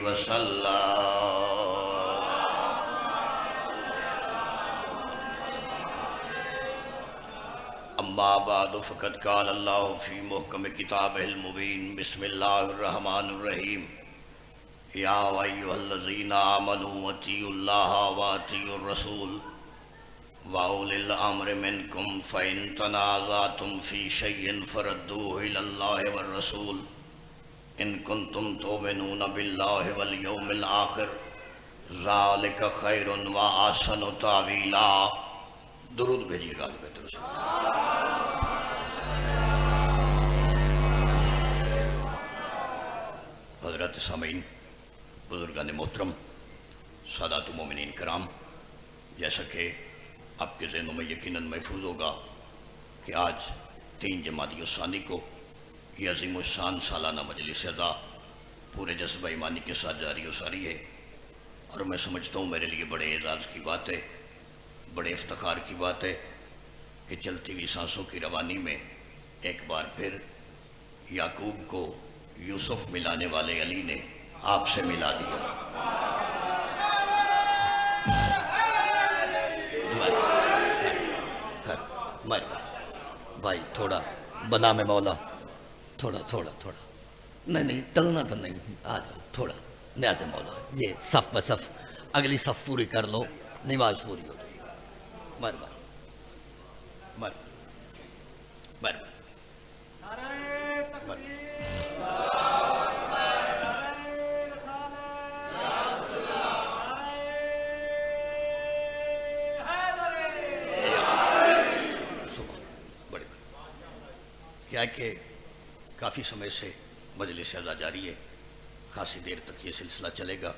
وسلم۔ اما بعد فقد قال اللہ فی محکم کتابہ المبین بسم اللہ الرحمن الرحیم یا ایھا الذین آمنوا اطیعوا اللہ واطیعوا الرسول وَأُولِي الْأَمْرِ مِنْكُمْ فَإِن تَنَازَعْتُمْ فِي شَيْءٍ فَرُدُّوهُ إِلَى اللَّهِ وَالرَّسُولِ إِن كُنتُمْ تُؤْمِنُونَ بِاللَّهِ وَالْيَوْمِ الْآخِرِ ذَلِكَ خَيْرٌ وَأَحْسَنُ تَأْوِيلًا۔ درود بھیجیے گا بیت رسول۔ حضرات سامعین، بزرگان محترم، سادات مومنین کرام، جیسا کہ آپ کے ذہنوں میں یقیناً محفوظ ہوگا کہ آج 3 جمادی الثانی کو یہ عظیم الشان سالانہ مجلس عزا پورے جذبہ ایمانی کے ساتھ جاری و ساری ہے، اور میں سمجھتا ہوں میرے لیے بڑے اعزاز کی بات ہے، بڑے افتخار کی بات ہے کہ چلتی ہوئی سانسوں کی روانی میں ایک بار پھر یعقوب کو یوسف ملانے والے علی نے آپ سے ملا دیا۔ بھائی تھوڑا بنا میں مولا، تھوڑا نہیں ٹلنا تو نہیں، آ جاؤ تھوڑا نیاز مولا، یہ صف بصف اگلی صف پوری کر لو، نماز پوری ہو جائے۔ مہربانی کیا کہ کافی سمے سے مجلس عزا جاری ہے، خاصی دیر تک یہ سلسلہ چلے گا۔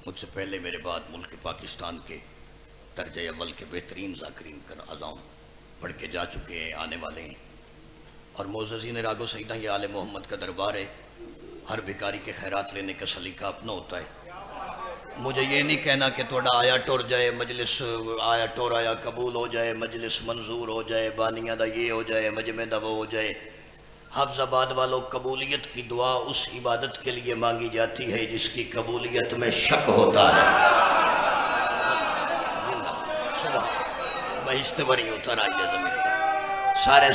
مجھ سے پہلے میرے بعد ملک پاکستان کے درجہ اول کے بہترین ذاکرین کر اعظام پڑھ کے جا چکے ہیں، آنے والے ہیں، اور معززین راگ و سیدہ یہ آل محمد کا دربار ہے۔ ہر بھکاری کے خیرات لینے کا سلیقہ اپنا ہوتا ہے۔ مجھے یہ نہیں کہنا کہ تھوڑا آیا ٹور جائے مجلس، آیا ٹور آیا قبول ہو جائے، مجلس منظور ہو جائے، بانیاں دا یہ ہو جائے، مجمع دا وہ ہو جائے۔ حافظ آباد والوں، قبولیت کی دعا اس عبادت کے لیے مانگی جاتی ہے جس کی قبولیت میں شک ہوتا ہے۔ بہشت بری اتر آئیے زمین، سارے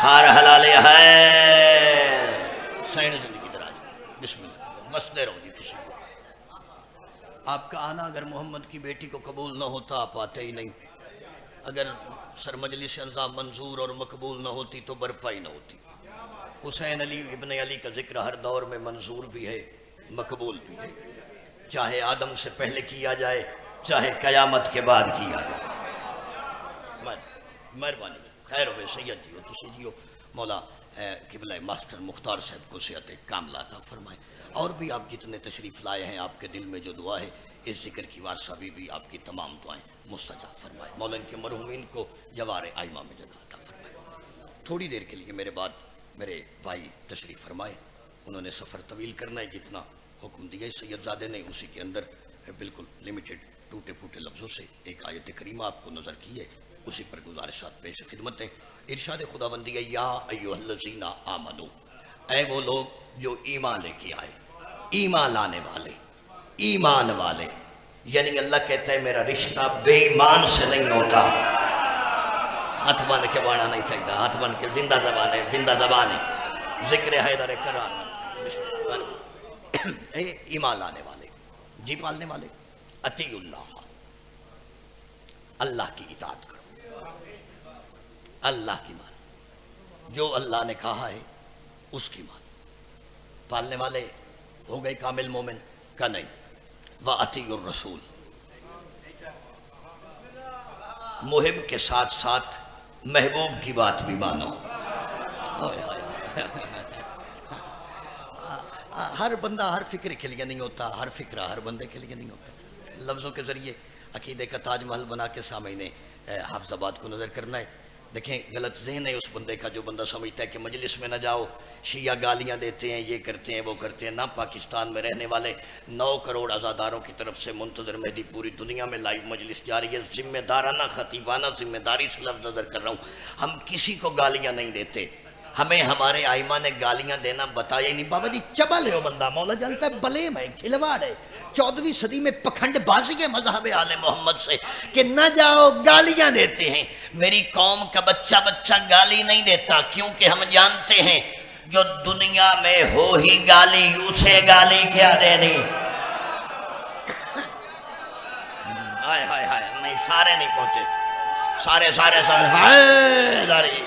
ہار حلال ہے، سین زندگی دراز، بسم اللہ، وسدے رہو جی کسی کو۔ آپ کا آنا اگر محمد کی بیٹی کو قبول نہ ہوتا آپ آتے ہی نہیں، اگر سر مجلس عزا منظور اور مقبول نہ ہوتی تو برپا ہی نہ ہوتی۔ حسین علی ابن علی کا ذکر ہر دور میں منظور بھی ہے، مقبول بھی ہے، چاہے آدم سے پہلے کیا جائے چاہے قیامت کے بعد کیا جائے۔ مہربانی خیر ہوئے سید جیو، تسی جیو، مولا قبلہ ماسٹر مختار صاحب کو صحت کاملہ عطا فرمائے، اور بھی آپ جتنے تشریف لائے ہیں، آپ کے دل میں جو دعا ہے اس ذکر کی وارثہ بھی آپ کی تمام دعائیں مستجاب فرمائے۔ مولا ان کے مرحومین کو جوار آئمہ میں جگہ عطا فرمائے۔ تھوڑی دیر کے لیے میرے بعد میرے بھائی تشریف فرمائے، انہوں نے سفر طویل کرنا ہے، جتنا حکم دیا سید زادے نے اسی کے اندر بالکل لمیٹڈ ٹوٹے پھوٹے لفظوں سے ایک آیت کریمہ آپ کو نظر کی ہے، اسی پر گزارشات پیش خدمت ہیں۔ ارشاد خداوندی ہے یا ایھا الذین آمنو، اے وہ لوگ جو ایمان لے کے آئے، ایمان لانے والے، ایمان والے، یعنی اللہ کہتا ہے میرا رشتہ بے ایمان سے نہیں ہوتا۔ ہاتھ بن کے بانا نہیں چاہیے، ہاتھ بن کے زندہ زبان ہے، ذکر حیدر کرار، اے ایمان لانے والے، جی پالنے والے، اطیعوا اللہ، اللہ کی اطاعت کرو، اللہ کی مان، جو اللہ نے کہا ہے اس کی مان۔ پالنے والے ہو گئے کامل مومن کا نہیں، وَأَطِيعُوا الرَّسُولِ، محب کے ساتھ ساتھ محبوب کی بات بھی مانو۔ ہر بندہ ہر فکر کے لیے نہیں ہوتا، ہر فکرہ ہر بندے کے لیے نہیں ہوتا۔ لفظوں کے ذریعے عقیدے کا تاج محل بنا کے سامعین حافظ آباد کو نظر کرنا ہے۔ دیکھیں غلط ذہن ہے اس بندے کا جو بندہ سمجھتا ہے کہ مجلس میں نہ جاؤ، شیعہ گالیاں دیتے ہیں، یہ کرتے ہیں وہ کرتے ہیں۔ نہ پاکستان میں رہنے والے 9 کروڑ عزاداروں کی طرف سے منتظر مہدی پوری دنیا میں لائیو مجلس جاری ہے۔ ذمہ دارانہ خطیبانہ ذمہ داری سے لفظ نظر کر رہا ہوں، ہم کسی کو گالیاں نہیں دیتے، ہمیں ہمارے آئمہ نے گالیاں دینا بتایا ہی نہیں۔ بابا جی چبل ہے وہ بندہ، مولا جانتا ہے بلیم ہے، کھلواڑ ہے، 14ویں صدی میں پکھنڈ بازی ہے مذہب آل محمد سے کہ نہ جاؤ گالیاں دیتے ہیں۔ میری قوم کا بچہ گالی نہیں دیتا، کیونکہ ہم جانتے ہیں جو دنیا میں ہو ہی گالی اسے گالی کیا دینی۔ ہائے ہائے ہائے، نہیں سارے نہیں پہنچے، سارے ہائے داری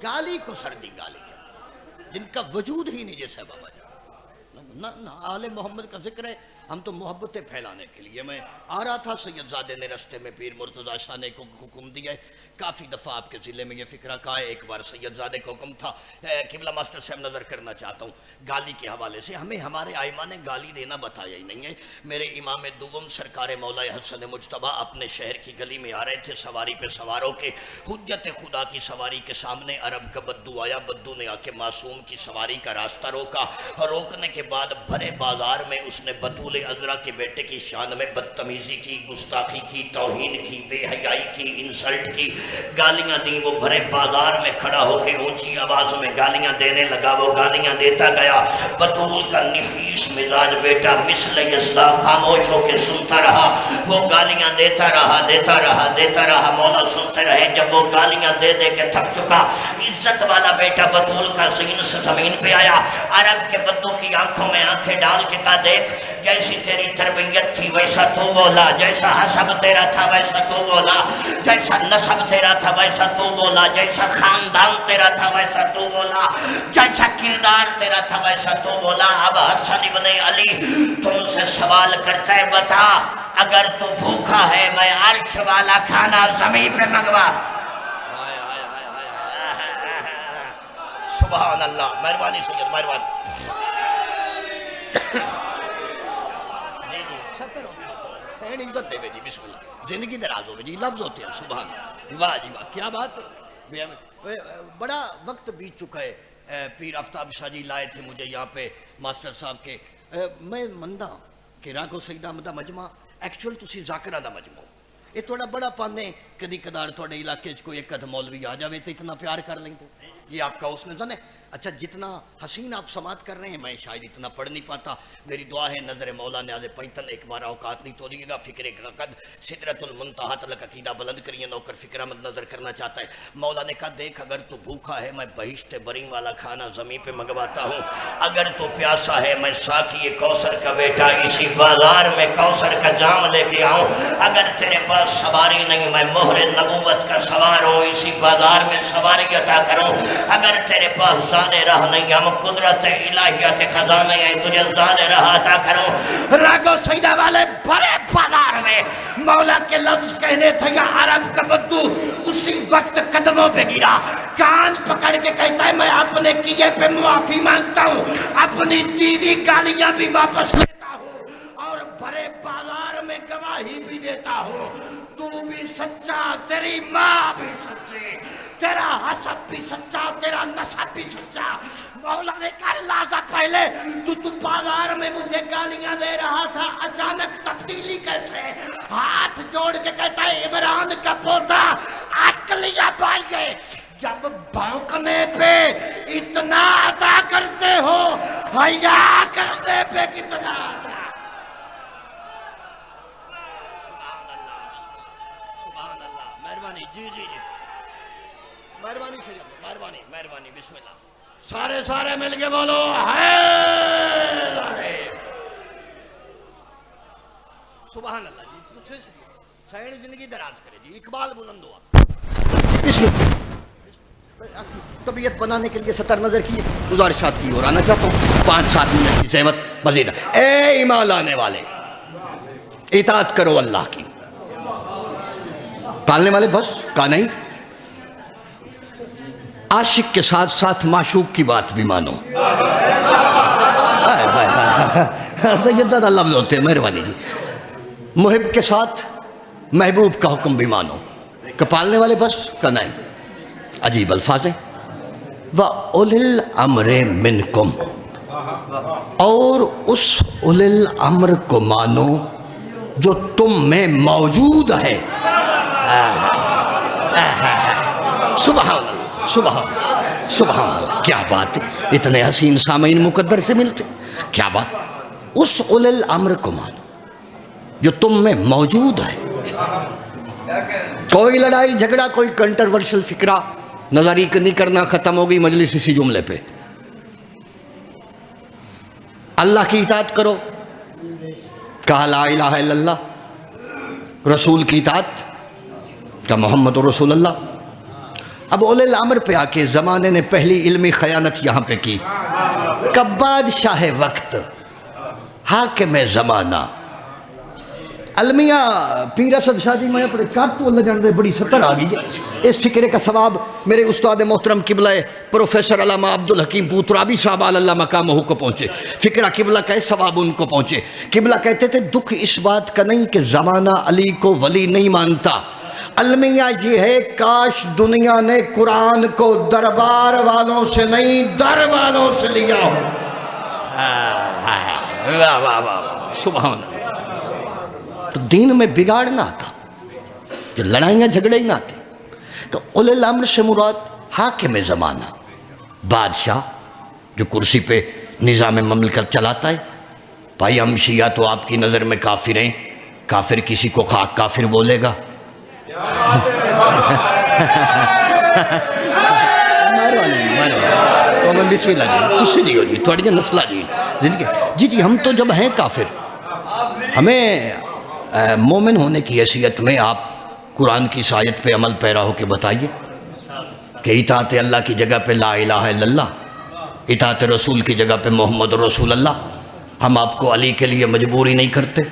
گالی کو سردی گالی کیا، جن کا وجود ہی نہیں جیسا بابا جی۔ نہ آل محمد کا ذکر ہے، ہم تو محبتیں پھیلانے کے لیے۔ میں آ رہا تھا، سید زادے نے رستے میں پیر مرتضیٰ شاہ نے حکم دیا ہے، کافی دفعہ آپ کے ضلع میں یہ فکرہ کہا ہے، ایک بار سید زادے کا حکم تھا، قبلہ ماسٹر صاحب نظر کرنا چاہتا ہوں گالی کے حوالے سے۔ ہمیں ہمارے آئمہ نے گالی دینا بتایا ہی نہیں ہے۔ میرے امام دوم سرکار مولا حسن مجتبیٰ اپنے شہر کی گلی میں آ رہے تھے، سواری پہ سوار ہو کے، حجت خدا کی سواری کے سامنے عرب کا بدو آیا، بدو نے آ کے معصوم کی سواری کا راستہ روکا، اور روکنے کے بعد بھرے بازار میں اس نے بطول عذرا کے بیٹے کی شان میں بدتمیزی کی، گستاخی کی، توہین کی، بے حیائی کی، انسلٹ کی، گالیاں دیں۔ وہ بھرے بازار میں کھڑا ہو کے اونچی آواز میں گالیاں دینے لگا، وہ گالیاں دیتا گیا۔ بطول کا نفیس مزاج بیٹا مثل یزدہ خاموش ہو کے سنتا رہا، وہ گالیاں دیتا رہا، مولا سنتے رہے۔ جب وہ گالیاں دے دے کے تھک چکا، عزت والا بیٹا بطول کا زین سے زمین پہ آیا، عرب کے بدو کی آنکھوں میں آنکھیں ڈال کے کہا، دیکھ جیسی تیری تربیت تھی ویسا تو بولا، جیسا حسب تیرا تھا ویسا تو بولا، جیسا نسب تیرا تھا ویسا تو بولا، جیسا خاندان تیرا تھا ویسا تو بولا، جیسا کردار تیرا تھا ویسا تو بولا۔ اب حسن ابن علی تم سے سوال کرتا ہے، بتا اگر تو بھوکا ہے میں عرش والا کھانا زمین پہ منگوا۔ سبحان اللہ، مہربانی سید، مہربانی۔ جی شکر خیر عزت دے جی، بسم اللہ، زندگی دراز ہو جی، لفظ ہوتے ہیں، سبحان اللہ، واہ جی واہ، کیا بات ہے۔ بڑا وقت بیت چکا ہے، پیر آفتاب شاہ جی لائے تھے مجھے یہاں پہ ماسٹر صاحب کے، میں مندہ کہ راکو سید احمد دا مجمع ایکچوئل تسی ذاکرہ دا مجمع، یہ تھوڑا بڑا پانے کدی کدار تھوڑے علاقے کوئی ایک مولوی آ جاوے تو اتنا پیار کر لیں تو یہ آپ کا اس نے زن ہے۔ اچھا جتنا حسین آپ سماعت کر رہے ہیں میں شاید اتنا پڑھ نہیں پاتا، میری دعا ہے نظر مولا نیاز پینتن ایک بار اوقات نہیں توڑیے گا، فکر کا قد سدرۃ المنتہا تلک عقیدہ بلند کریے، نوکر فکر احمد نظر کرنا چاہتا ہے۔ مولا نے کہا دیکھ اگر تو بھوکا ہے میں بہشت برین والا کھانا زمین پہ منگواتا ہوں، اگر تو پیاسا ہے میں ساقی کوثر کا بیٹا اسی بازار میں کوثر کا جام لے کے آؤں، اگر تیرے پاس سواری نہیں میں مہر نبوت کا سوار ہوں اسی بازار میں سواری عطا کروں، اگر تیرے پاس زادے راہ نہیں ہم قدرت الہیہ کے خزانے ہیں تجھے زادے راہ عطا کروں۔ راگو سیدہ والے بڑے بازار میں مولا کے لفظ کہنے تھے یا عرب کا بدو اسی وقت قدموں پہ گرا، کان پکڑ کے کہتا ہے میں اپنے کیے پہ معافی مانگتا ہوں، اپنی دیوی گالیاں بھی واپس لیتا ہوں اور بڑے بازار میں گواہی بھی دیتا ہوں، تو بھی سچا، تیری ماں بھی سچی، تیرا حسب بھی سچا، تیرا نسب بھی سچا۔ مولا نے کہا لازا پہلے تو بازار میں مجھے گالیاں دے رہا تھا، اچانک تبدیلی کیسے؟ ہاتھ جوڑ کے کہتا ہے عمران کا پوتا عقلیہ بھائیے، جب بھونکنے پہ اتنا عطا کرتے ہو حیا کرنے پہ کتنا عطا۔ سبحان اللہ، مہربانی، جی جی جی، مہربانی سید، مہربانی مہربانی، بسم اللہ، سارے مل کے بولو ہے سبحان اللہ جی، پوچھے سے سائن زندگی دراز کرے جی، اقبال بلند ہوا۔ بسم اللہ، طبیعت بنانے کے لیے 70 نظر کی گزارشات کی اور آنا چاہتا ہوں 5-7 منٹ کی زحمت مزید۔ اے ایمان لانے والے اطاعت کرو اللہ کی، پالنے والے بس کہا نہیں، عاشق کے ساتھ ساتھ معشوق کی بات بھی مانو۔ یہ زیادہ لفظ ہوتے ہیں، مہربانی جی، محب کے ساتھ محبوب کا حکم بھی مانو، کہ پالنے والے بس کا نہیں، عجیب الفاظ ہیں۔ وَأُولِي الْأَمْرِ مِنْكُمْ، اور اس اولی الامر کو مانو جو تم میں موجود ہے۔ سبحان سبحان سبحان، کیا بات ہے، اتنے حسین سامعین مقدر سے ملتے، کیا بات. اس اولل الامر کو مانو جو تم میں موجود ہے. کوئی لڑائی جھگڑا، کوئی کنٹرورشل فکرہ نظری نہیں کرنا، ختم ہو گئی مجلس اسی جملے پہ. اللہ کی اطاعت کرو، کہا لا الہ الا اللہ، رسول کی اطاعت کہا محمد رسول اللہ. اب اولے الامر پہ آ کے زمانے نے پہلی علمی خیانت یہاں پہ کی. کب بادشاہ وقت حاکم زمانہ. المیہ پیر اسد شاہ جی میں اپنے کٹ تو اللہ جاندے بڑی ستر آ گئی ہے. اس فکرے کا ثواب میرے استاد محترم قبلہ پروفیسر علامہ عبدالحکیم پوترابی صاحب اللہ مقامہ کو پہنچے. فکرہ قبلہ کا ثواب ان کو پہنچے. قبلہ کہتے تھے دکھ اس بات کا نہیں کہ زمانہ علی کو ولی نہیں مانتا. المیہ یہ ہے کاش دنیا نے قرآن کو دربار والوں سے نہیں در والوں سے لیا ہو. واہ واہ واہ سبحان اللہ. تو دین میں بگاڑ نہ آتا، کہ لڑائیاں جھگڑے ہی نہ آتے. تو اولے الامر سے مراد حاکم زمانہ، بادشاہ جو کرسی پہ نظام مملکت چلاتا ہے. بھائی ہم شیعہ تو آپ کی نظر میں کافر ہیں، کافر کسی کو خاک کافر بولے گا. بسم اللہ جی جی جی تھوڑی جی نسلہ جی زندگی جی ہم تو جب ہیں کافر، ہمیں مومن ہونے کی حیثیت میں آپ قرآن کی آیت پہ عمل پیرا ہو کے بتائیے کہ اطاعت اللہ کی جگہ پہ لا الہ الا اللہ، اطاعت رسول کی جگہ پہ محمد رسول اللہ. ہم آپ کو علی کے لیے مجبوری نہیں کرتے،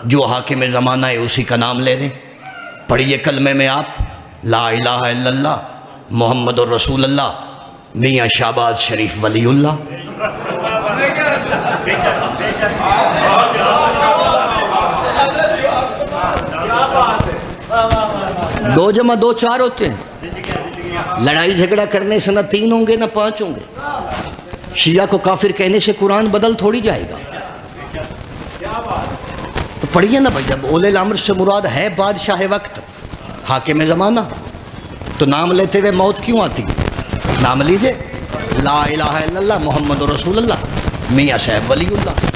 جو حاکم زمانہ ہے اسی کا نام لے دیں. پڑھیے کلمے میں آپ لا الہ الا اللہ محمد رسول اللہ میاں شہباز شریف ولی اللہ. دو جمع دو چار ہوتے ہیں. لڑائی جھگڑا کرنے سے نہ تین ہوں گے نہ پانچ ہوں گے. شیعہ کو کافر کہنے سے قرآن بدل تھوڑی جائے گا. تو پڑھیے نا بھائی، جب اولے الامر سے مراد ہے بادشاہ وقت حاکم زمانہ، تو نام لیتے ہوئے موت کیوں آتی؟ نام لیجئے لا الہ الا اللہ محمد رسول اللہ میاں صاحب ولی اللہ.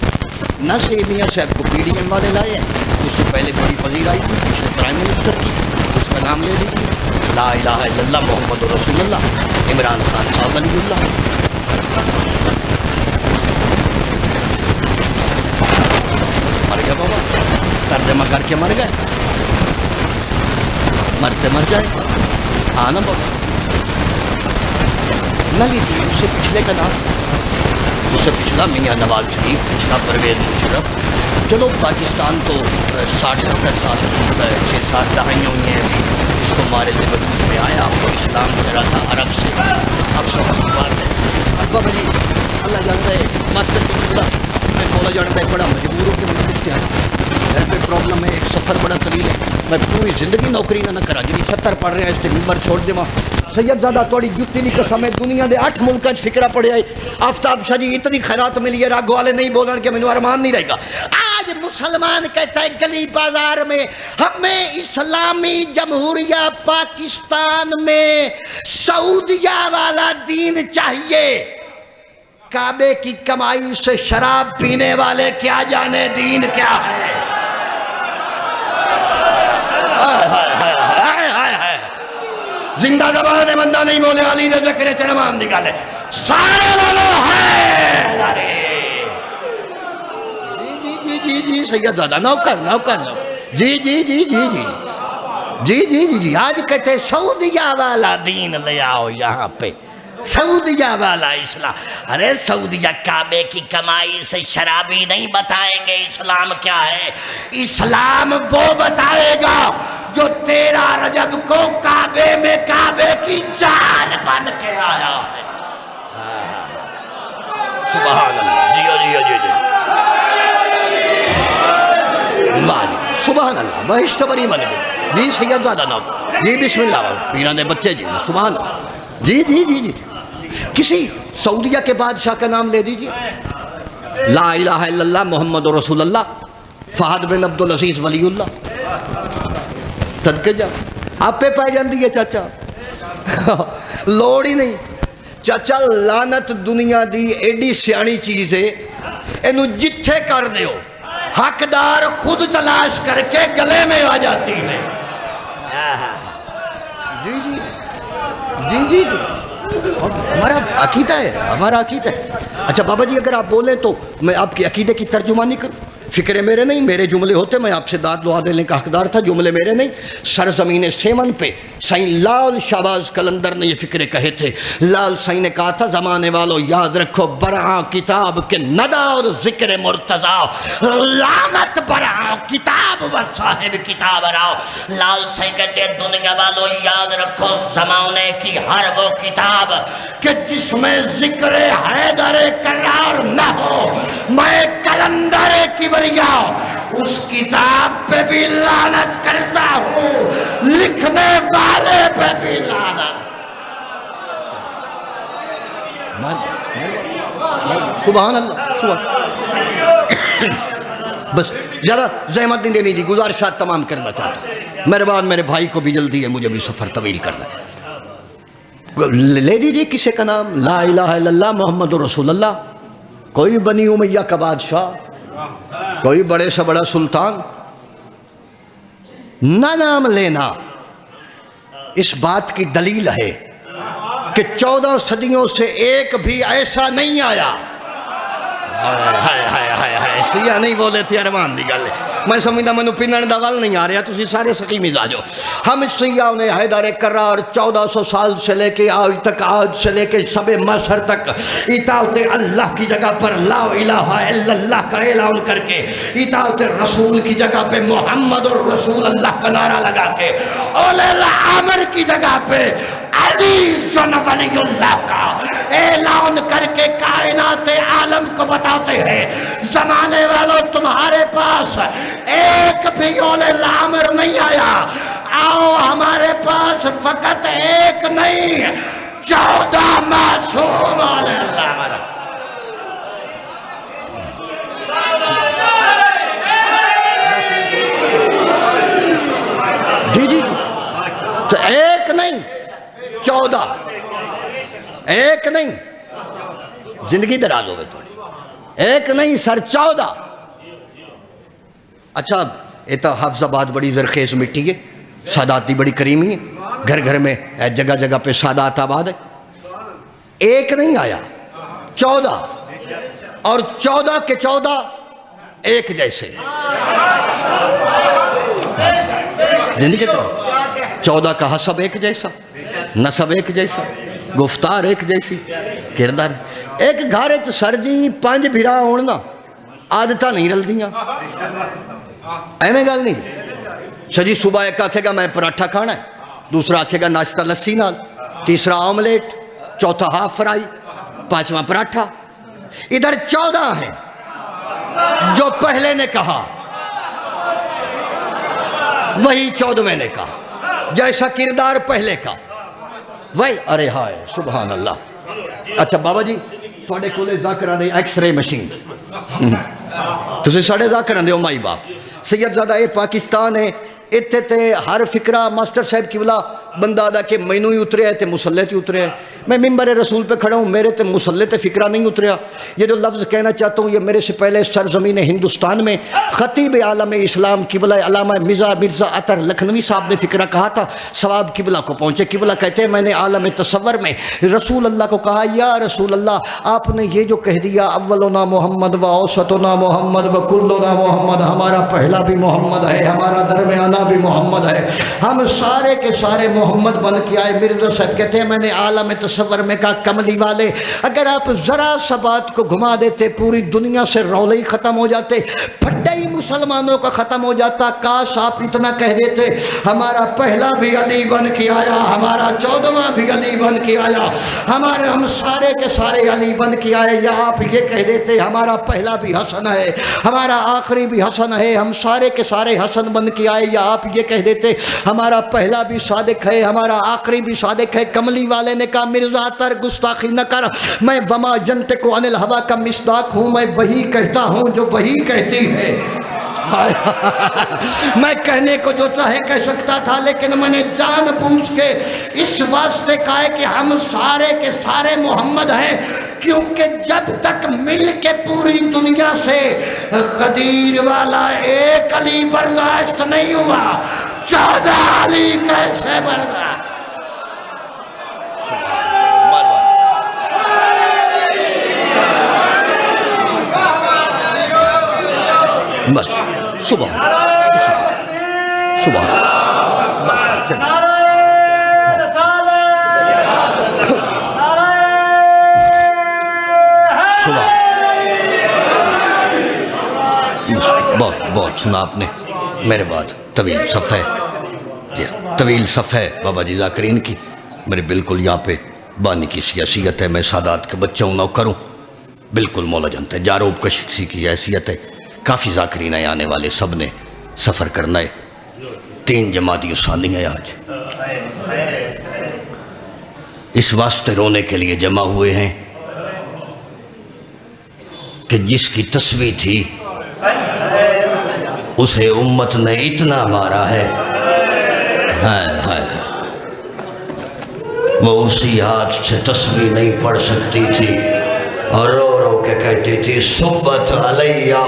نہ سے میاں صاحب کو پی ڈی ایم والے لائے ہیں، اس سے پہلے بڑی وزیر آئی تھی پچھلے پرائم منسٹر کی، اس کا نام لے لیجیے لا الہ الا اللہ محمد رسول اللہ عمران خان صاحب ولی اللہ. مر گیا بابا، ترجمہ کر کے مر گئے، مرتے مر جائے. ہاں نا بابا، نہ لیجیے اس سے پچھلے کا نام، اس سے پچھلا میاں نواز شریف، پچھلا پرویز مشرف. چلو پاکستان تو 60-70 سال 6-7 دہائیاں ہوئی ہیں اس کو مارے سے وجود میں آیا. آپ کو اسلام چلا تھا عرب سے، اب سب کی بات ہے. ابا جی اللہ جانتا ہے ماسٹر کی قبلہ میں مولا جانتا ہے بڑا مجبور ہو کے مجلس سے آیا. گھر پہ پرابلم ہے، ایک سفر بڑا طویل ہے، میں پوری زندگی نوکری نہ کرا جی 70 پڑھ رہے ہیں اس ممبر چھوڑ دے. ماں سید زادہ توڑی جتی نہیں قسم ہے دنیا دے 8 ملکاں فکرہ پڑے آئے. آفتاب شاہ جی اتنی خیرات ملی ہے راگ والے نہیں بولن کہ میں ارمان نہیں رہے گا. آج مسلمان کہتا ہے گلی بازار میں ہمیں اسلامی جمہوریہ پاکستان میں سعودیہ والا دین چاہیے. کعبے کی کمائی سے شراب پینے والے کیا جانے دین کیا ہے. زندہ زبان ہے بندہ نہیں بولے علی نے ذکر چرمان نکالے سارے والو ہے. جی جی سید زادہ نوکر جی جی جی جی جی جی جی جی جی آج کہتے سعودیہ والا دین لے آؤ یہاں پہ، سعودیہ والا اسلام. ارے سعودیہ کعبے کی کمائی سے شرابی نہیں بتائیں گے اسلام کیا ہے. اسلام وہ بتائے گا جو 13 رجب کو کعبے میں کعبے کی جان بن کے آیا ہے. سبحان اللہ جی جی جی سبحان اللہ بہشت بری من گئی جی. سید زادہ نام جی بسم اللہ پیران دے بچے جی سبحان اللہ جی جی جی جی. کسی سعودیہ کے بادشاہ کا نام لے دیجئے لا الہ الا اللہ محمد رسول اللہ فہد بن عبدالعزیز ولی اللہ. صدقے جا آپ پہ پائے جان دیئے چاچا لوڑ ہی نہیں چاچا لعنت دنیا دی ایڈی سیانی چیز ہے اینو جتھے کر دیو حقدار خود تلاش کر کے گلے میں آ جاتی ہے جی جی جی جی ہمارا عقیدہ ہے ہمارا عقیدہ ہے اچھا بابا جی اگر آپ بولیں تو میں آپ کی عقیدے کی ترجمانی کروں فکرے میرے نہیں میرے جملے ہوتے میں آپ سے داد دعا دینے کا حقدار تھا جملے میرے نہیں سرزمین سیمن پہ سائیں لال شہباز قلندر نے یہ فکرے کہے تھے لال سائیں نے کہا تھا زمانے والوں یاد رکھو برآں کتاب کے ندہ اور ذکر مرتضی لعنت برآں کتاب و صاحب کتاب راؤ لال سائیں کہتے ہیں دنیا والوں یاد رکھو زمانے کی ہر وہ کتاب کہ جس میں ذکر حیدر کرار نہ ہو میں قلندر کی اس کتاب پہ بھی لعنت کرتا ہوں لکھنے والے پہ بھی لعنت سبحان اللہ سبحان بس زیادہ زحمت نہیں دینی جی گزارشات تمام کرنا چاہتا ہوں میرے بعد میرے بھائی کو بھی جلدی ہے مجھے بھی سفر طویل کرنا ہے لے دیجئے کسی کا نام لا الہ الا اللہ محمد رسول اللہ کوئی بنی امیہ کا بادشاہ کوئی بڑے سے بڑا سلطان نہ نام لینا اس بات کی دلیل ہے کہ 14 صدیوں سے ایک بھی ایسا نہیں آیا اس لیے نہیں بولے تھے ارمان دی گل میں سمجھتا منو پینن دا ول نہیں آ رہا تسی سارے سقی مزاج ہو ہم سیاحوں نے حیدر کرار 1400 سال سے لے کے آج تک آج سے لے کے شب محشر تک اطاعت اللہ کی جگہ پر لا الہ الا اللہ کا اعلان کر کے اطاعت رسول کی جگہ پہ محمد الرسول اللہ کا نعرہ لگا کے اولی الامر کی جگہ پہ علی جن ولی اللہ کا اعلان کر کے کائنات عالم کو بتاتے ہیں زمانے والوں تمہارے پاس ایک بھی اولے الامر نہیں آیا آؤ ہمارے پاس فقط ایک نہیں 14 معصوم اولے الامر جی جی جی تو ایک نہیں 14 ایک نہیں زندگی دراز ہوئے تھوڑی ایک نہیں سر 14 اچھا یہ تو حافظ آباد بڑی زرخیز مٹی ہے سادات دی بڑی کریمی ہے گھر گھر میں جگہ جگہ پہ سادات آباد ہے ایک نہیں آیا 14 اور 14 کے 14 ایک جیسے زندگی دراز 14 کا حسب ایک جیسا نسب ایک جیسا گفتار ایک جیسی کردار ایک گھارے تو سر جی 5 بھیرا ہونا عادتہ نہیں رل دیاں ایمیں گل نہیں سجی صبح ایک آکھے گا میں پراٹھا کھانا ہے دوسرا آکھے گا ناشتہ لسی نال تیسرا آملیٹ چوتھا ہاف فرائی پانچواں پراٹھا ادھر 14 ہیں جو پہلے نے کہا وہی 14ویں نے کہا جیسا کردار پہلے کا وہی ارے ہائے سبحان اللہ اچھا بابا جی تھوڑے کولے ذاکرہ دے ایکس رے مشین تُسے ساڑھے ذاکرہ دے مائی باپ سید زادہ اے پاکستان ہے اتھے تے ہر فکرہ ماسٹر صاحب کی بلا بندہ دا کہ میں نوی اترے ہے تے مسلح تی اترے ہے میں ممبر رسول پہ کھڑا ہوں میرے تے مسلح تے فکرہ نہیں اتریا یہ جو لفظ کہنا چاہتا ہوں یہ میرے سے پہلے سرزمین ہندوستان میں خطیب عالم اسلام قبلہ علامہ مرزا عطر لکھنوی صاحب نے فکرہ کہا تھا ثواب قبلہ کو پہنچے قبلہ کہتے ہیں میں نے عالم تصور میں رسول اللہ کو کہا یا رسول اللہ آپ نے یہ جو کہہ دیا اولنا محمد و اوسطنا محمد و کلنا محمد ہمارا پہلا بھی محمد ہے ہمارا درمیانہ بھی محمد ہے ہم سارے کے سارے محمد بن کے آئے مرزا صاحب کہتے ہیں میں نے عالم تصور میں کہا کملی والے اگر آپ ذرا سا بات کو گھما دیتے پوری دنیا سے رولے ہی ختم ہو جاتے پھٹے ہی مسلمانوں کا ختم ہو جاتا کاش آپ اتنا کہہ دیتے ہمارا پہلا بھی علی بن کے آیا ہمارا 14واں بھی علی بن کے آیا ہمارے ہم سارے کے سارے علی بن کے آئے یا آپ یہ کہہ دیتے ہمارا پہلا بھی حسن ہے ہمارا آخری بھی حسن ہے ہم سارے کے سارے حسن بن کے آئے یا آپ یہ کہہ دیتے ہمارا پہلا بھی صادق ہے ہمارا آخری بھی صادق ہے کملی والے نے کہا مرزا عطر گستاخی نہ کر میں وما ینطق عن الہوی کا مصداق ہوں میں وہی کہتا ہوں جو وہی کہتی ہے میں کہنے کو جو چاہے کہہ سکتا تھا، لیکن میں نے جان بوجھ کے اس واسطے کہا ہے کہ ہم سارے کے سارے محمد ہیں، کیونکہ جب تک مل کے پوری دنیا سے غدیر والا ایک علی برداشت نہیں ہوا، 14 علی کیسے برداشت؟ بس صبح صبح بہت سنا آپ نے میرے بعد طویل صفحہ طویل صفحہ بابا جی ذاکرین کی، میرے بالکل یہاں پہ بانی کی سیاسیت ہے، میں سادات کے بچہ ہوں نوکر ہوں، بالکل مولا جانتا ہے، جاروب کشی کی حیثیت ہے، کافی ذاکرین ہیں آنے والے، سب نے سفر کرنا ہے، 3 جمادی ثانی ہے آج، اس واسطے رونے کے لیے جمع ہوئے ہیں کہ جس کی تسبیح تھی اسے امت نے اتنا مارا ہے، وہ اسی ہاتھ سے تسبیح نہیں پڑھ سکتی تھی اور رو رو کے کہتی تھی صبت علیہ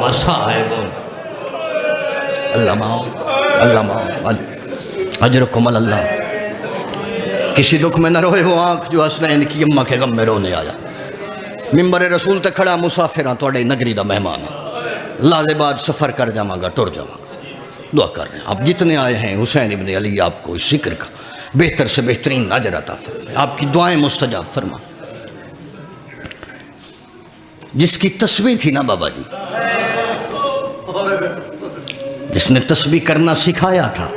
مصائب، اللہ معاو اجرکم اللہ۔ کسی دکھ میں نہ روئے وہ آنکھ جو حسنین کی اماں کے غم میں رونے آیا، ممبر رسول تے کھڑا مسافراں توڑے نگری دا مہمان ہے، لازے بعد سفر کر جاواں گا ٹر جاواں گا، دعا کر رہے ہیں آپ جتنے آئے ہیں، حسین ابن علی آپ کو اس ذکر کا بہتر سے بہترین اجر عطا فرمائے، آپ کی دعائیں مستجاب فرما۔ جس کی تسبیح تھی نا بابا جی، جس نے تسبیح کرنا سکھایا تھا،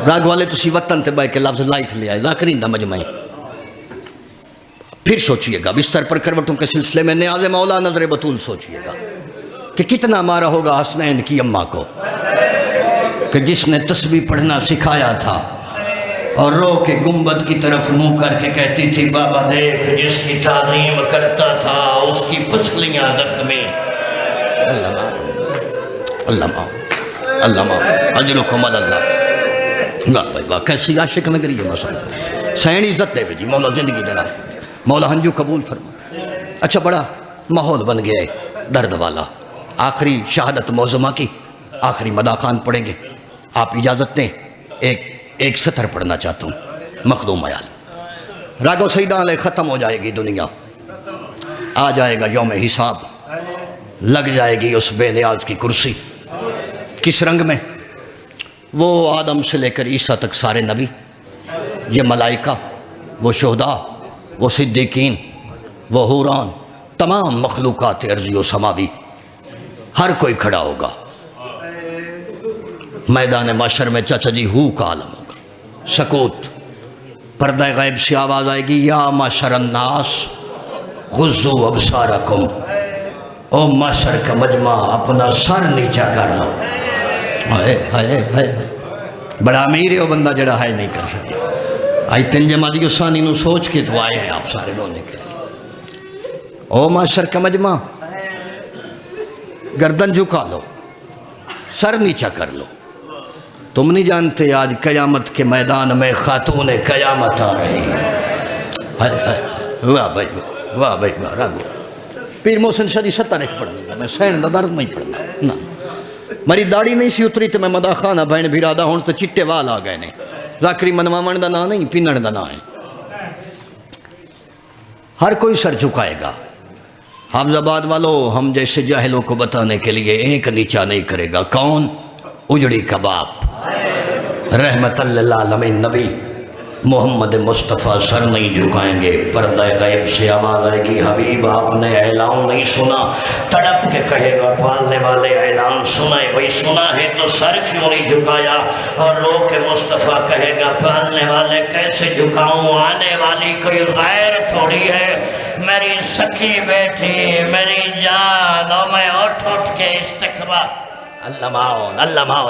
راگ والے تسی وطن تے بائے کے لفظ لائٹ لے آئے، ذاکرین دا مجمعی، پھر سوچئے گا بستر پر کروٹوں کے سلسلے میں نیاز مولا نظر بطول سوچئے گا کہ کتنا مارا ہوگا حسنین کی اماں کو کہ جس نے تسبیح پڑھنا سکھایا تھا اور رو کے گنبد کی طرف منہ کر کے کہتی تھی بابا دیکھ جس کی تعظیم کرتا تھا اس کی پسلیاں زخمی، اللہ معاف اجرکم اللہ۔ واہ بھائی واہ، کیسی عاشق نگری ہے مسئلہ، سین عزت دے جی مولا، زندگی دینا، مولا ہنجو قبول فرما۔ اچھا بڑا ماحول بن گیا ہے درد والا، آخری شہادت معظمہ کی آخری مداح خان پڑھیں گے، آپ اجازت دیں ایک سطر پڑھنا چاہتا ہوں، مخدوم عیال، راگو سیدہ علیہ ختم ہو جائے گی دنیا، آ جائے گا یوم حساب، لگ جائے گی اس بے نیاز کی کرسی، کس رنگ میں؟ وہ آدم سے لے کر عیسیٰ تک سارے نبی، یہ ملائکہ، وہ شہداء، وہ صدیقین، وہ حوران، تمام مخلوقات ارضی و سماوی، ہر کوئی کھڑا ہوگا میدان معاشر میں، چاچا جی ہو کا عالم ہوگا، سکوت، پردہ غیب سے آواز آئے گی یا معاشر الناس غضوا ابصارکم، او معاشر کا مجمع اپنا سر نیچا کر لو، بڑا امیر ہے وہ بندہ جڑا ہے نہیں کر سکتا، آئی 3 جمادی ثانی نو سوچ کے تو آئے ہیں آپ سارے رونے کے لیے، او معاشر کا مجمع گردن جھکا لو، سر نیچا کر لو، تم نہیں جانتے آج قیامت کے میدان میں خاتون قیامت آ رہی ہے، واہ بھائی واہ بھائی واہ، راگو پیر محسن شاہ جی 7 ایک پڑھنے گا، میں سین دا درد نہیں پڑھنا نا، میری داڑھی نہیں سی اتری تو میں مداح خانہ بہن بھیرادا ہوں تو چٹے وال آ گئے نے، ذاکری منوامن دا نا نہیں پینن دا نا ہے، ہر کوئی سر جھکائے گا، حافظ آباد والو ہم جیسے جاہلوں کو بتانے کے لیے ایک نیچا نہیں کرے گا، کون؟ اجڑی کا باپ رحمت للعالمین نبی محمد مصطفیٰ سر نہیں جھکائیں گے، پردہ غیب سے آواز آئے گی حبیب آپ نے اعلان نہیں سنا، تڑپ کے کہے گا پالنے والے اعلان سنائے، بھئی سنا ہے تو سر کیوں نہیں جھکایا، اور رو کے مصطفیٰ کہے گا پالنے والے کیسے جھکاؤں، آنے والی کوئی غیر تھوڑی ہے، میری سکی بیٹی میری جان، اور میں اٹھ کے استقبال، اللہ معاون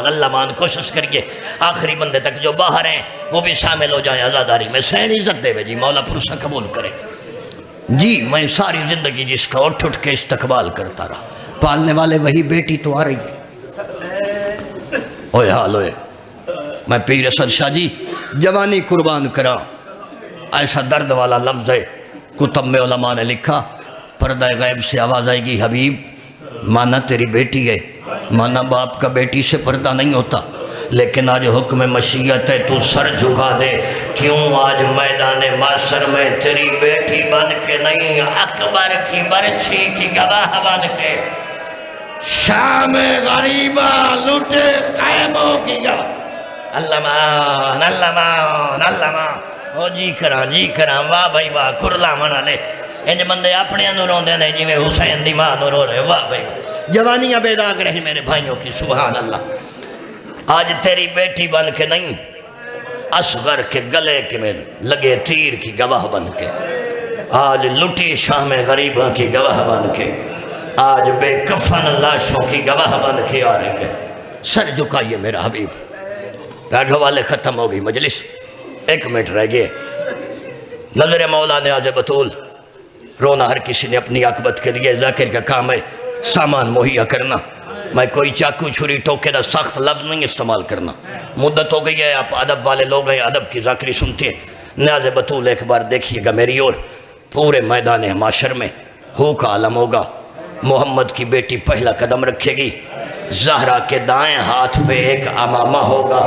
اللہ مان، کوشش کریے آخری بندے تک جو باہر ہیں وہ بھی شامل ہو جائیں عزاداری میں، سین عزت دے جی مولا پرسہ قبول کرے جی، میں ساری زندگی جس کا اٹھ کے استقبال کرتا رہا، پالنے والے وہی بیٹی تو آ رہی ہے. اوئے حال ہوئے. میں پیر اسد شاہ جی جوانی قربان کرا. ایسا درد والا لفظ ہے. کتب میں علماء نے لکھا پردہ غیب سے آواز آئے گی حبیب مانا تیری بیٹی ہے. مانا باپ کا بیٹی سے پردہ نہیں ہوتا، لیکن آج حکم مشیت ہے تو سر جھکا دے. کیوں آج میدان معاشر میں تیری بیٹی بن کے نہیں، اکبر کی برچھی کی گواہ بن کے، شام غریبہ لٹے خیموں کی گواہ. اللہ مان اللہ مان اللہ مان. او جی کراں واہ بھائی واہ کرلا منا لے. انج بندے اپنے اندر روندے نے جی میں حسین دی ماں نو رو رہے. واہ بھائی جوانیاں بے داغ رہی میرے بھائیوں کی. سبحان اللہ. آج تیری بیٹی بن کے نہیں، اصغر کے گلے کے میں لگے تیر کی گواہ بن کے، آج لٹی شام غریبوں کی گواہ بن کے، آج بے کفن لاشوں کی گواہ بن کے آ رہے ہیں. سر جھکائیے میرا حبیب. راگھ والے ختم ہو گئی مجلس. 1 منٹ رہ گئے. نظر مولا نے آج بطول رونا ہر کسی نے اپنی عاقبت کے لیے. ذاکر کا کام ہے سامان مہیا کرنا. میں کوئی چاقو چھری ٹوکے دا سخت لفظ نہیں استعمال کرنا. مدت ہو گئی ہے، آپ ادب والے لوگ ہیں، ادب کی ذاکری سنتے ہیں. نیاز بطول ایک بار دیکھیے گا میری اور. پورے میدان معاشر میں ہو کا عالم ہوگا. محمد کی بیٹی پہلا قدم رکھے گی. زہرا کے دائیں ہاتھ پہ ایک امامہ ہوگا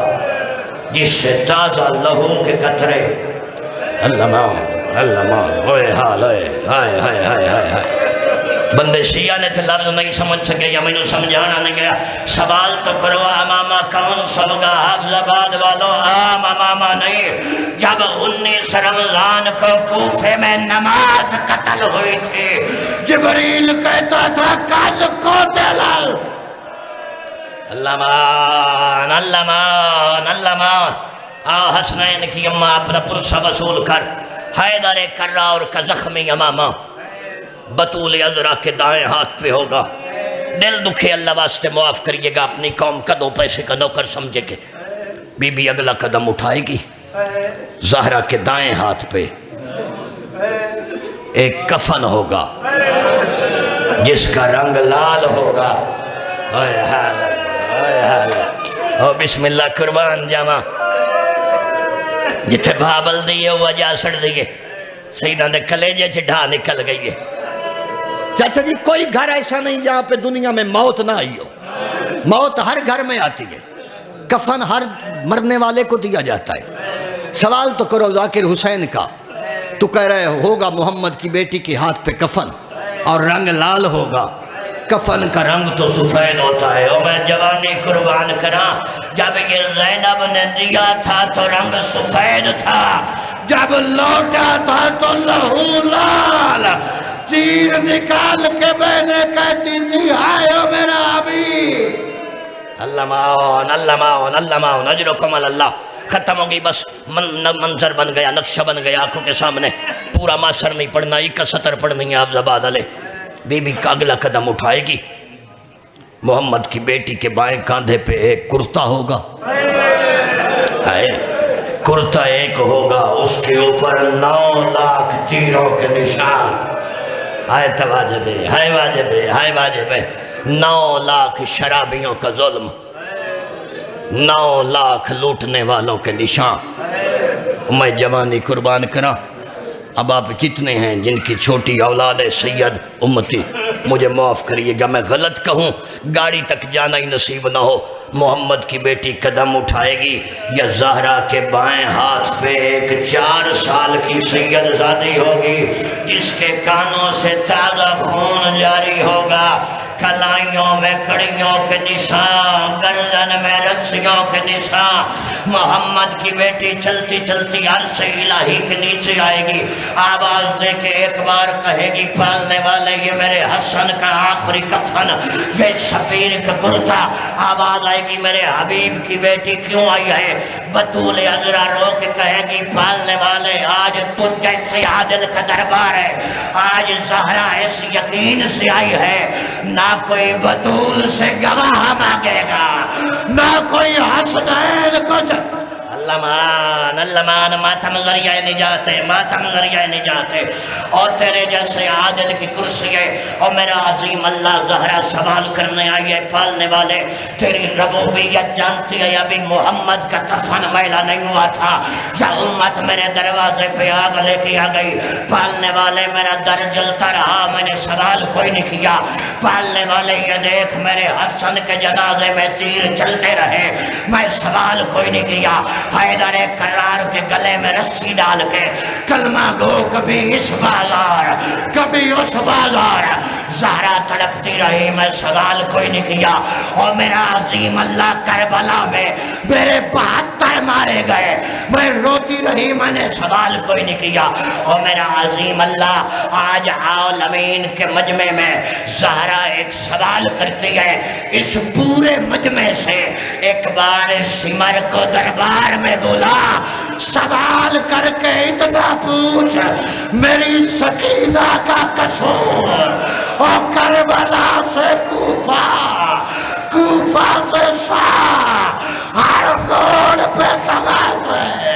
جس سے تازہ لہو کے قطرے. اللہ ماں ہوئے حال ہوئے. ہائے ہائے ہائے ہائے ہائے. بندے شیعہ نے تھے لفظ نہیں سمجھ سکے یا میں نے سمجھانا نہیں گیا. سوال تو کرو امامہ کون سا ہوگا؟ حافظ آباد والوں عام امامہ نہیں. جب 19 رمضان کو کوفے میں نماز قتل ہوئی تھی، جبریل کہتا تھا کل کو دلال. اللہ مان اللہ مان اللہ مان. حسنین کی اماں اپنا پرسہ وصول کر. حیدر کرار کا زخمی امامہ بطول عذرا کے دائیں ہاتھ پہ ہوگا. دل دکھے اللہ واسطے معاف کریے گا. اپنی قوم قدوں پیسے کا نوکر سمجھے کہ بی بی اگلا قدم اٹھائے گی. زہرا کے دائیں ہاتھ پہ ایک کفن ہوگا جس کا رنگ لال ہوگا. او بسم اللہ قربان جاما. جتھے بھابل دیئے وجہ سڑ دیئے سیدہ نے کلیجے چڑھا نکل گئی ہے. چاچا جی کوئی گھر ایسا نہیں جہاں پہ دنیا میں موت نہ آئی ہو. موت ہر گھر میں آتی ہے. کفن ہر مرنے والے کو دیا جاتا ہے. سوال تو کرو ذاکر حسین کا. تو کہہ رہے ہوگا محمد کی بیٹی کے ہاتھ پہ کفن اور رنگ لال ہوگا. کفن کا رنگ تو سفید ہوتا ہے. اور میں جوانی قربان کرا، جب یہ زینب نے دیا تھا تو رنگ سفید تھا، جب لوٹا تھا تو لہو لال. تیر نکال کے میں نے کہتی تھی آئے میرا حبیب. اللہ معاون اللہ معاون اللہ معاون. اجرکم اللہ. ختم ہو گئی بس. منظر بن گیا، نقشہ بن گیا آنکھوں کے سامنے. پورا معاشر نہیں پڑھنا، 1 سطر پڑھنی ہے. حافظ آباد علیہ بی بی کا اگلا قدم اٹھائے گی. محمد کی بیٹی کے بائیں کاندھے پہ ایک کرتا ہوگا. کرتا ایک ہوگا، اس کے اوپر 9 لاکھ تیروں کے نشان. ہائے تواجب ہے، ہائے واجب ہے، ہائے واجب ہے. 9 لاکھ شرابیوں کا ظلم، 9 لاکھ لوٹنے والوں کے نشان. میں جوانی قربان کرا. اب آپ جتنے ہیں جن کی چھوٹی اولاد ہے سید امتی، مجھے معاف کریے گا میں غلط کہوں، گاڑی تک جانا ہی نصیب نہ ہو. محمد کی بیٹی قدم اٹھائے گی یا زہرا کے بائیں ہاتھ پہ ایک 4 سال کی سید زادی ہوگی جس کے کانوں سے تازہ خون جاری ہوگا. کلائیوں میں کڑیوں کے نشان، گردن میں رسیوں کے نشان. محمد کی بیٹی چلتی چلتی عرش الہی کے نیچے آئے گی. آواز دے کے ایک بار کہے گی پالنے والے یہ میرے حسن کا آخری کفن، یہ شبیر کا کرتا. آواز آئے گی میرے حبیب کی بیٹی کیوں آئی ہے؟ بطول عذرا رو کے کہے گی پالنے والے آج تجھ جیسے عادل کا دربار ہے. آج زہرا اس یقین سے آئی ہے نہ کوئی بطول سے گواہ مانگے گا، نہ کوئی حسنین کو لمان ماتم ذریعہ نجات ہے، ماتم ذریعہ نجات ہے، اور تیرے جیسے عادل کی کرسی ہے۔ اور میرا عظیم اللہ، زہرا سوال کرنے آئی ہے، پالنے والے تیری ربوبیت جانتی ہے؟ ابھی محمد کا کفن میلا نہیں ہوا تھا، یا امت میرے دروازے پہ آگ لے کے آ گئی۔ پالنے والے میرا در جلتا رہا، میں نے سوال کوئی نہیں کیا۔ پالنے والے یہ دیکھ میرے حسن کے جنازے میں تیر چلتے رہے، میں سوال کوئی نہیں کیا۔ حیدر کرار کے گلے میں رسی ڈال کے کلمہ گو، کبھی اس بازار کبھی اس بازار، زہرا تڑپتی رہی، میں سوال کوئی نہیں کیا۔ اور میرا عظیم اللہ کربلا میں میرے 72 مارے گئے، میں روتی رہی، میں نے سوال کوئی نہیں کیا۔ اور میرا عظیم اللہ آج عالمین کے مجمع میں زہرا ایک سوال کرتی ہے، اس پورے مجمع سے ایک بار سمر کو دربار میں بولا، سوال کر کے اتنا پوچھ میری سکینہ کا قصور، اور کربلا سے کوفہ، کوفہ سے شاہ، ہر موڑ پہ تماشے